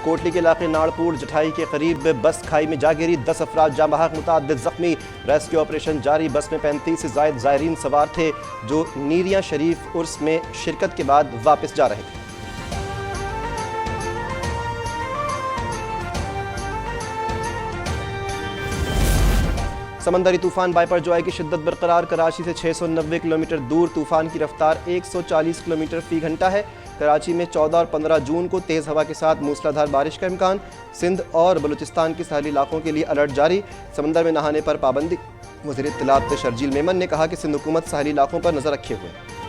कोटली के इलाके नाड़पुर जठाई के करीब बस खाई में जा गिरी, 10 अफराद जाँ बहक, मुतअद्दिद जख्मी। रेस्क्यू ऑपरेशन जारी। बस में 35 से ज़ायद ज़ायरीन सवार थे जो नीरिया शरीफ उर्स में शिरकत के बाद वापस जा रहे थे। समंदरी तूफान बाइपर जोआई की शिद्दत बरकरार। कराची से 690 किलोमीटर दूर तूफान की रफ्तार 140 किलोमीटर फी घंटा है। कराची में 14 और 15 जून को तेज़ हवा के साथ मूसलाधार बारिश का इम्कान। सिंध और बलूचिस्तान के साहली इलाकों के लिए अलर्ट जारी। समंदर में नहाने पर पाबंदी। वज़ीर इत्तलात शर्जील मेमन ने कहा कि सिंध हुकूमत साहली इलाकों पर नज़र रखे हुए है।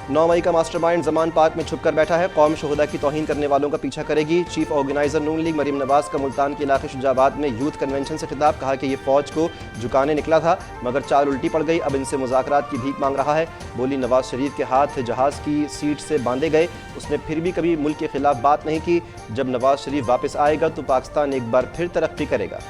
नौ मई का मास्टरमाइंड जमान पार्क में छुपकर बैठा है। कौम शोहदा की तौहीन करने वालों का पीछा करेगी। चीफ ऑर्गेनाइजर नून लीग मरीम नवाज का मुल्तान के इलाके शुजाबाद में यूथ कन्वेंशन से खिताब। कहा कि ये फौज को झुकाने निकला था मगर चाल उल्टी पड़ गई, अब इनसे मुज़ाकरात की भीख मांग रहा है। बोली नवाज शरीफ के हाथ जहाज़ की सीट से बांधे गए, उसने फिर भी कभी मुल्क के खिलाफ बात नहीं की। जब नवाज शरीफ वापस आएगा तो पाकिस्तान एक बार फिर तरक्की करेगा।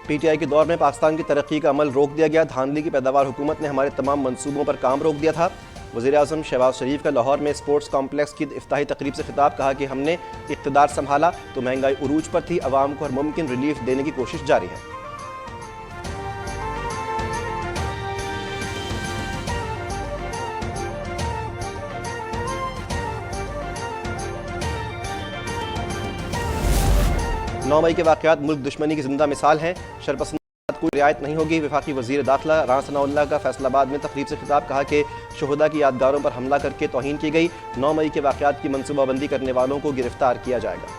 पीटीआई के दौर में पाकिस्तान की तरक्की का अमल रोक दिया गया। धांधली की पैदावार हुकूमत ने हमारे तमाम मंसूबों पर काम रोक दिया था। वज़ीर आज़म शहबाज शरीफ का लाहौर में स्पोर्ट्स कॉम्प्लेक्स की इफ्ताही तकरीब से खिताब। कहा कि हमने इक़्तिदार संभाला तो महंगाई उरूज पर थी, अवाम को हर मुमकिन रिलीफ देने की कोशिश जारी है। नौ मई के वाक़यात मुल्क दुश्मनी की जिंदा मिसाल हैं। शरपसंद को रियायत नहीं होगी। वफाकी वज़ीर दाखिला राना सनाउल्लाह का फैसलाबाद में तकरीब से खिताब। कहा कि शुहदा की यादगारों पर हमला करके तौहीन की गई। 9 मई के वाक़यात की मनसूबाबंदी करने वालों को गिरफ्तार किया जाएगा।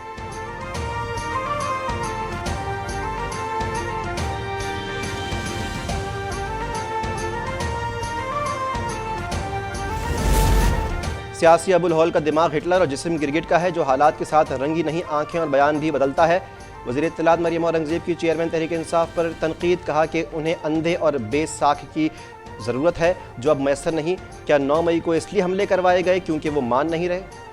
सियासी अबुल हॉल का दिमाग हिटलर और जिस्म गिरगिट का है, जो हालात के साथ रंगी नहीं आंखें और बयान भी बदलता है। वज़ीर इत्तलात मरियम औरंगज़ेब की चेयरमैन तहरीक इंसाफ पर तनकीद। कहा कि उन्हें अंधे और बेसाख की ज़रूरत है जो अब मैसर नहीं। क्या 9 मई को इसलिए हमले करवाए गए क्योंकि वो मान नहीं रहे?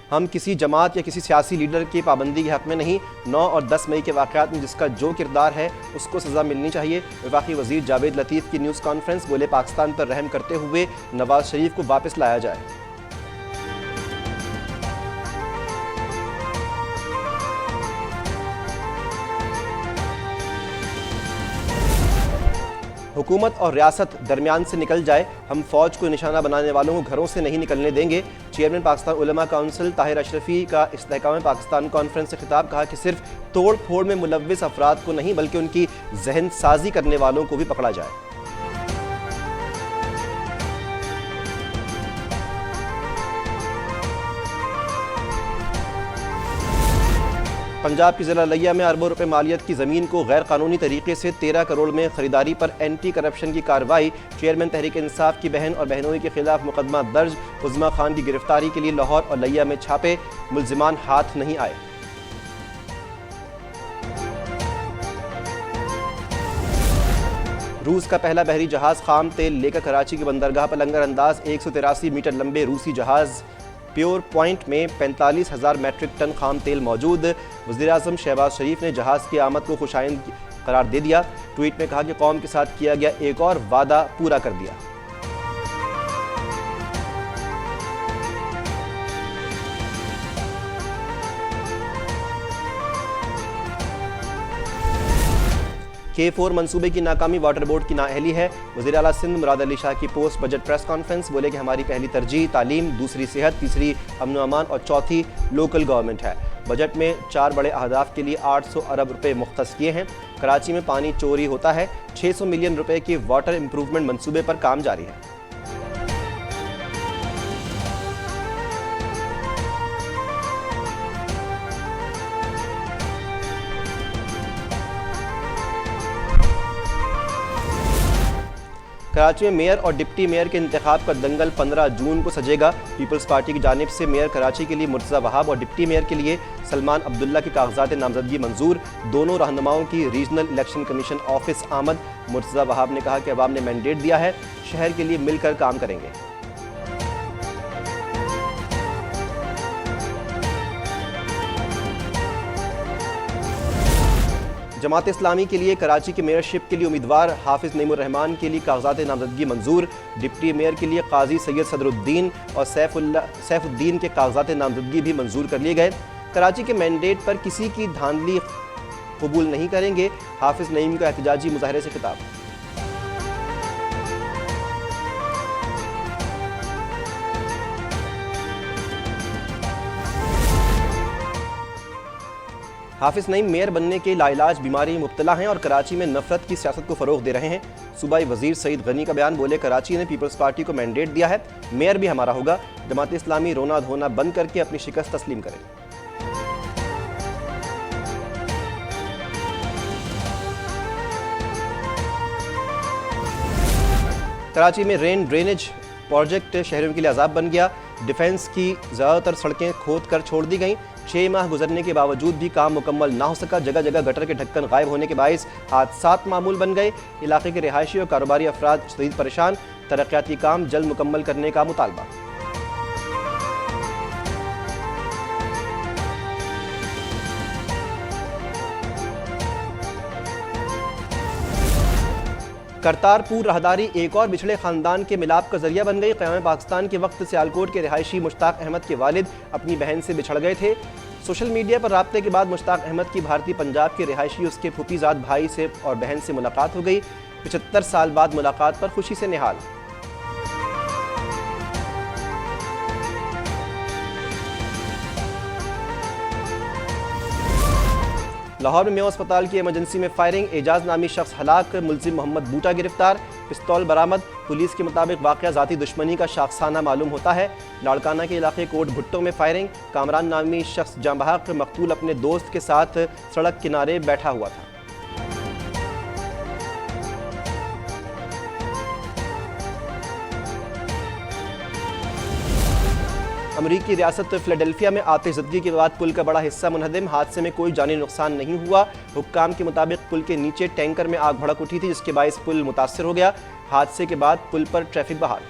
हम किसी जमात या किसी सियासी लीडर की पाबंदी के हक़ में नहीं। 9 और 10 मई के वाक़यात में जिसका जो किरदार है उसको सज़ा मिलनी चाहिए। वफाकी वज़ीर जावेद लतीफ़ की न्यूज़ कॉन्फ्रेंस। बोले पाकिस्तान पर रहम करते हुए नवाज शरीफ को वापस लाया जाए। हुकूमत और रियासत दरमियान से निकल जाए। हम फ़ौज को निशाना बनाने वालों को घरों से नहीं निकलने देंगे। चेयरमैन पाकिस्तान उलमा काउंसिल ताहिर अशरफी का इस्तेहकाम पाकिस्तान कॉन्फ्रेंस से खिताब। कहा कि सिर्फ तोड़ फोड़ में मुलव्विस अफराद को नहीं बल्कि उनकी जहन साजी करने वालों को भी पकड़ा जाए। पंजाब की ज़िला लिया में अरबों रुपए मालियत की ज़मीन को गैर कानूनी तरीके से 13 करोड़ में खरीदारी पर एंटी करप्शन की कार्रवाई। चेयरमैन तहरीक इंसाफ की बहन और बहनोई के खिलाफ मुकदमा दर्ज। उज़मा खान की गिरफ्तारी के लिए लाहौर और लिया में छापे, मुल्जिमान हाथ नहीं आए। रूस का पहला बहरी जहाज़ खाम तेल लेकर कराची की बंदरगाह पर लंगर अंदाज। 183 मीटर लंबे रूसी जहाज़ प्योर पॉइंट में 45,000 मैट्रिक टन खाम तेल मौजूद। वज़ीर आज़म शहबाज शरीफ ने जहाज़ की आमद को खुशाइंद करार दे दिया। ट्वीट में कहा कि कौम के साथ किया गया एक और वादा पूरा कर दिया। K4 मंसूबे की नाकामी वाटर बोर्ड की नाअहली है। वज़ीर आला सिंध मुराद अली शाह की पोस्ट बजट प्रेस कॉन्फ्रेंस। बोले कि हमारी पहली तरजीह तालीम, दूसरी सेहत, तीसरी अमन अमान और चौथी लोकल गवर्नमेंट है। बजट में 4 बड़े अहदाफ के लिए 800 अरब रुपए मुख्तस किए हैं। कराची में पानी चोरी होता है। 600 मिलियन रुपए की वाटर इंप्रूवमेंट मंसूबे पर काम जारी है। कराची में मेयर और डिप्टी मेयर के इंतखाब का दंगल 15 जून को सजेगा। पीपल्स पार्टी की जानिब से मेयर कराची के लिए मुर्तज़ा वहाब और डिप्टी मेयर के लिए सलमान अब्दुल्ला की कागजात नामजदगी मंजूर। दोनों रहनुमाओं की रीजनल इलेक्शन कमीशन ऑफिस आमद। मुर्तज़ा वहाब ने कहा कि अवाम ने मैंडेट दिया है, शहर के लिए मिलकर काम करेंगे। जमात इस्लामी के लिए कराची के मेयरशिप के लिए उम्मीदवार हाफिज नईमुर रहमान के लिए कागजात नामजदगी मंजूर। डिप्टी मेयर के लिए काजी सैयद सदरुद्दीन और सैफुद्दीन के कागजात नामजदगी भी मंजूर कर लिए गए। कराची के मैंडेट पर किसी की धांधली कबूल नहीं करेंगे, हाफिज नईम का एहतजाजी मुजाहरे से खिताब। हाफिज नईम मेयर बनने के लाइलाज बीमारी में मुब्तला हैं और कराची में नफरत की सियासत को फरोग दे रहे हैं। सूबाई वजीर सईद गनी का बयान, बोले कराची ने पीपल्स पार्टी को मैंडेट दिया है, मेयर भी हमारा होगा। जमात इस्लामी रोना धोना बंद करके अपनी शिकस्त तस्लीम करें। कराची में रेन ड्रेनेज प्रोजेक्ट शहरियों के लिए अजाब बन गया। डिफेंस की ज़्यादातर सड़कें खोद कर छोड़ दी गईं। 6 माह गुजरने के बावजूद भी काम मुकम्मल ना हो सका। जगह जगह गटर के ढक्कन गायब होने के बायस हादसात मामूल बन गए। इलाके के रिहायशी और कारोबारी अफराद शदीद परेशान। तरक्याती काम जल्द मुकम्मल करने का मुतालबा। करतारपुर राहदारी एक और बिछड़े खानदान के मिलाप का जरिया बन गई। क़याम पाकिस्तान के वक्त सियालकोट के रिहायशी मुश्ताक अहमद के वालिद अपनी बहन से बिछड़ गए थे। सोशल मीडिया पर राब्ते के बाद मुश्ताक अहमद की भारतीय पंजाब के रिहायशी उसके फूफीजाद भाई से और बहन से मुलाकात हो गई। 75 साल बाद मुलाकात पर खुशी से निहाल। लाहौर में मेयो अस्पताल की इमरजेंसी में फायरिंग, एजाज नामी शख्स हलाक, मुलजिम मोहम्मद बूटा गिरफ्तार। पिस्तौल बरामद। पुलिस के मुताबिक वाक़या ज़ाती दुश्मनी का शाखसाना मालूम होता है। लाड़काना के इलाके कोट भुट्टो में फायरिंग। कामरान नामी शख्स जाँ बहक मकतूल अपने दोस्त के साथ सड़क किनारे बैठा हुआ था। अमरीकी रियासत फिलाडेल्फिया में आतिशज़दगी के बाद पुल का बड़ा हिस्सा मुनहदिम। हादसे में कोई जानी नुकसान नहीं हुआ। हुक्काम के मुताबिक पुल के नीचे टैंकर में आग भड़क उठी थी, जिसके बायस पुल मुतासर हो गया। हादसे के बाद पुल पर ट्रैफिक बहाल।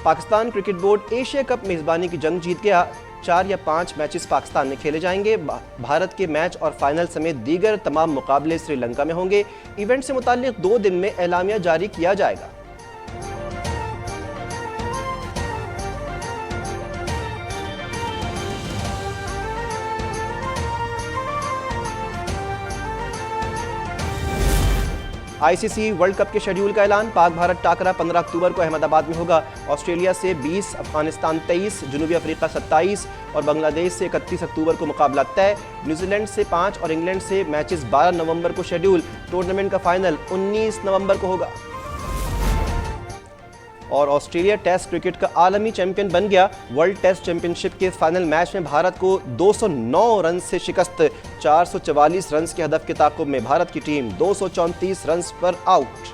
Pakistan cricket board Asia cup मेज़बानी की जंग जीत गया। 4 या 5 मैचेस पाकिस्तान में खेले जाएंगे। भारत के मैच और फाइनल समेत दीगर तमाम मुकाबले श्रीलंका में होंगे। इवेंट से मुताल्लिक 2 दिन में एलामिया जारी किया जाएगा। आईसीसी वर्ल्ड कप के शेड्यूल का ऐलान। पाक भारत टाकरा 15 अक्टूबर को अहमदाबाद में होगा। ऑस्ट्रेलिया से 20, अफगानिस्तान 23, जनूबी अफ्रीका 27 और बांग्लादेश से 31 अक्टूबर को मुकाबला तय। न्यूजीलैंड से 5 और इंग्लैंड से मैचेस 12 नवंबर को शेड्यूल। टूर्नामेंट का फाइनल 19 नवंबर को होगा। और ऑस्ट्रेलिया टेस्ट क्रिकेट का आलमी चैंपियन बन गया। वर्ल्ड टेस्ट चैंपियनशिप के फाइनल मैच में भारत को 209 रन से शिकस्त। 444 रन के हदफ के ताक़ुब में भारत की टीम 234 रन पर आउट।